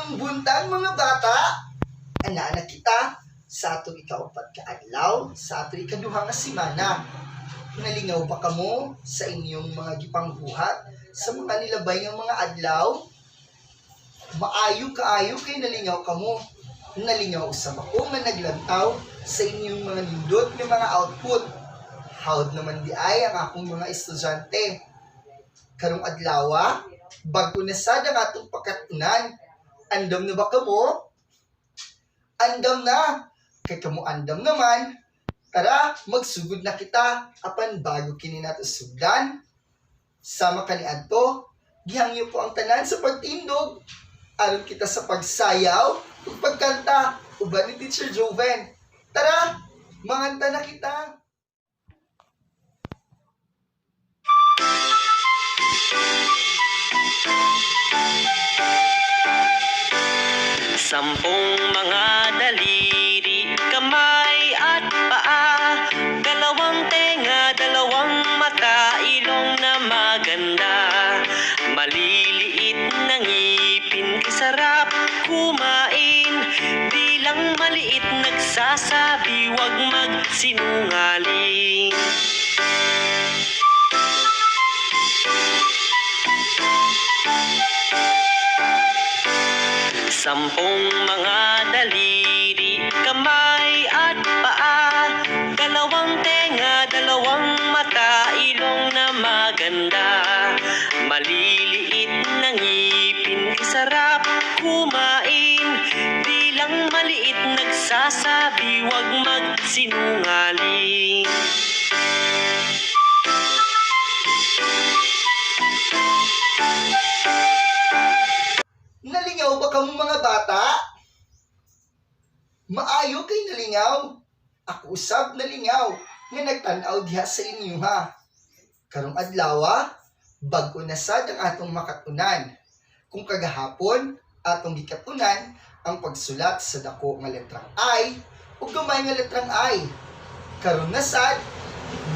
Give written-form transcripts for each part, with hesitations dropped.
Mayong buntag mga bata, ana kita sa ato ikaupat ka adlaw, sa ato ikaduha nga semana. Nalingaw ba kamo sa inyong mga gipangbuhat sa mga nilabay nga mga adlaw? Maayo kaayo kay nalingaw kamo. Nalingaw usab ako nga naglantaw sa inyong mga nindot nga mga output. Hawd naman di ay ang akong mga estudyante. Karong adlaw, bago na sad ang atong pagkatunan. Andam na ba kamo? Andam na. Kay kamo andam naman. Tara, magsugod na kita. Apan bago kini nato sugdan. Sama kaniadto, gihangyo po ang tanan sa pagtindog. Aron kita sa pagsayaw ug pagkanta uban ni Teacher Joven. Tara, manganta na kita. Sampung mga daliri, kamay at paa, dalawang tenga, dalawang mata, ilong na maganda, maliliit na ngipin, kasarap kumain, bilang maliit nagsasabi, wag magsinungaling. Sampung mga daliri, kamay at paa, dalawang tenga, dalawang mata, ilong na maganda, maliliit na ngipin, sarap kumain, bilang maliit nagsasabi, wag magsinungaling. Nalingaw ba kamo mga bata? Maayo kay nalingaw. Ako usab nalingaw nga nagtan-aw diha sa inyo ha. Karong adlaw, bag-o na sad ang atong makatunan. Kung kagahapon atong gikatunan ang pagsulat sa dako nga letrang I ug gamay nga letrang I. Karon na sad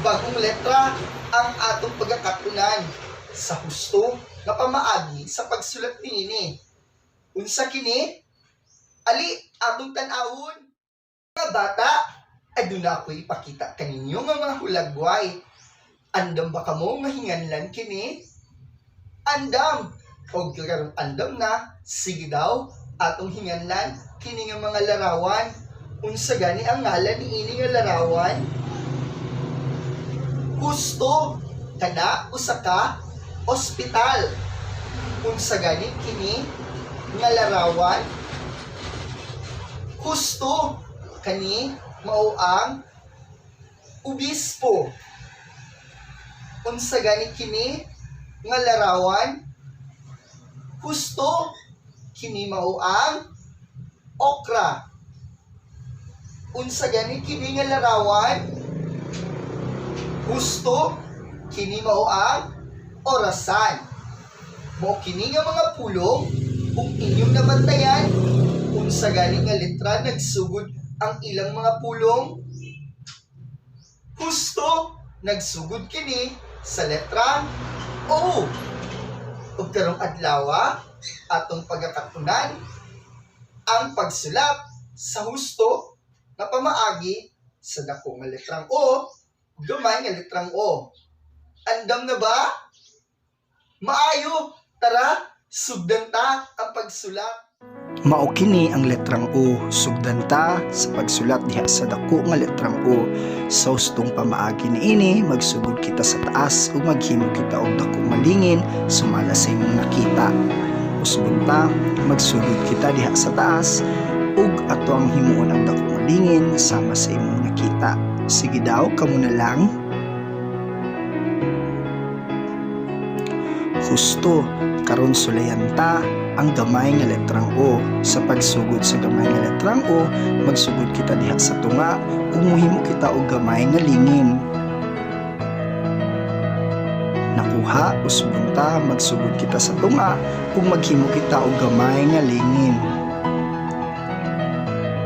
bagong letra ang atong pagkakatunan sa husto nga pamaagi sa pagsulat niini. Unsa kini? Ali, atong tan-awon. Mga bata, aduna ako ipakita kaninyo nga mga hulagway. Andam ba kamo nga hinganlan kini? Andam. Og karong andam na, sige daw, atong hinganlan kini nga mga larawan. Unsa gani ang ngalan ni ini nga larawan? Gusto, kana usa ka ospital. Unsa gani kini nga larawan? Husto, kani mao ang obispo. Unsa gani kini nga larawan? Husto, kini mao ang okra. Unsa gani kini nga larawan? Husto, kini mao ang orasan. Mao kini nga mga pulong kung inyong nabantayan, unsa gani nga letra nagsugod ang ilang mga pulong? Husto, nagsugod kini sa letrang O. Ug karong adlaw, atong pagkakatunan ang pagsulat sa husto nga pamaagi sa dako nga letrang O, gamay nga letrang O. Andam na ba? Maayo, tara, sugdan ta ang pagsulat. Mao kini ang letrang O, sugdan ta sa pagsulat diha sa dako nga letrang O. Sa hustong pamaagi niini, magsugod kita sa taas ug maghimo kita og dako malingin sumala sa imong nakita. Usbon ta, magsugod kita diha sa taas ug ato ang himuon ang dako malingin sama sa imong nakita. Sige daw, kamo na lang. Husto, karon sulayan ta ang gamay nga letrang O. Sa pagsugod sa gamay nga letrang O, magsugod kita diha sa tunga ug mohimo kita og gamay nga lingin. Nakuha, usbon ta, magsugod kita sa tunga ug maghimo kita og gamay nga lingin.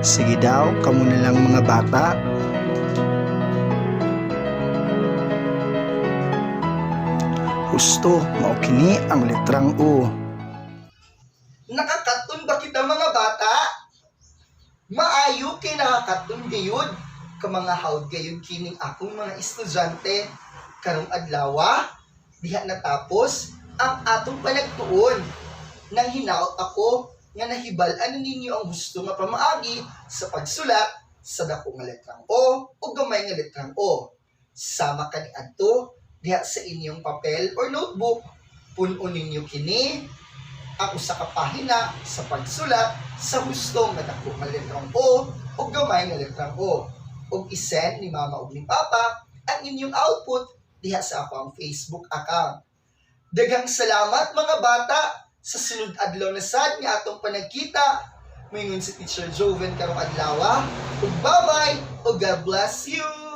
Sige daw, kamo na lang mga bata. Husto, mao kini ang letrang O. Nakakaton ba kita mga bata? Maayo kay nakakaton gayud ka mga hawd gayud kining akong mga estudyante karong adlaw diha natapos ang atong panagtuon. Nang hinaot ako nga nahibal-an ninyo ang gusto nga pamaagi sa pagsulat sa dako nga letrang O o gamay nga letrang O. Sama kaniadto diha sa inyong papel or notebook. Punon ninyo kini ang usa ka pahina sa pagsulat sa husto nga dako nga letrang O o gamay nga letrang O. Ug isend ni mama ug ni papa ang inyong output diha sa akong Facebook account. Daghang salamat mga bata sa sunod adlaw na sad nga atong panagkita. Moingon si Teacher Joven karong adlaw. Ug bye-bye ug God bless you.